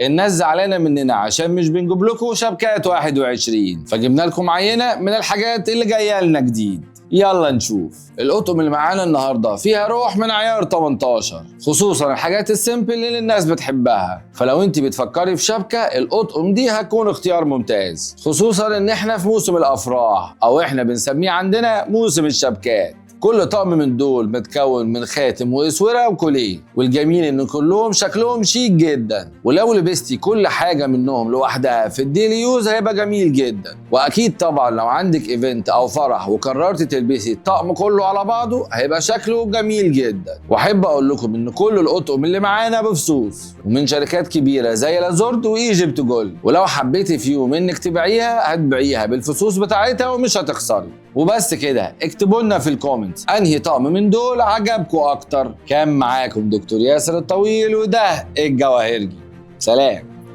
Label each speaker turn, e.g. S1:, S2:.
S1: الناس زعلانه مننا عشان مش بنجيب لكم شبكات 21، فجبنا لكم عينه من الحاجات اللي جايه لنا جديد. يلا نشوف. القطم اللي معانا النهارده فيها روح من عيار 18، خصوصا الحاجات السيمبل اللي الناس بتحبها. فلو انت بتفكري في شبكه، القطم دي هتكون اختيار ممتاز، خصوصا ان احنا في موسم الافراح، او احنا بنسميه عندنا موسم الشبكات. كل طقم من دول متكون من خاتم واسوره وكوليه، والجميل ان كلهم شكلهم شيك جدا، ولو لبستي كل حاجه منهم لوحدها في الديلي يوز هيبقى جميل جدا. واكيد طبعا لو عندك ايفنت او فرح وقررتي تلبسي الطقم كله على بعضه هيبقى شكله جميل جدا. واحب اقول لكم ان كل القطم اللي معانا بفصوص ومن شركات كبيره زي لازورد وايجيبت جولد، ولو حبيتي في يوم انك تبيعيها هتبيعيها بالفصوص بتاعتها ومش هتخسري. وبس كده، اكتبوا لنا في الكومنتس انهي طقم من دول عجبكم اكتر. كان معاكم دكتور ياسر الطويل، وده الجواهرجي. سلام.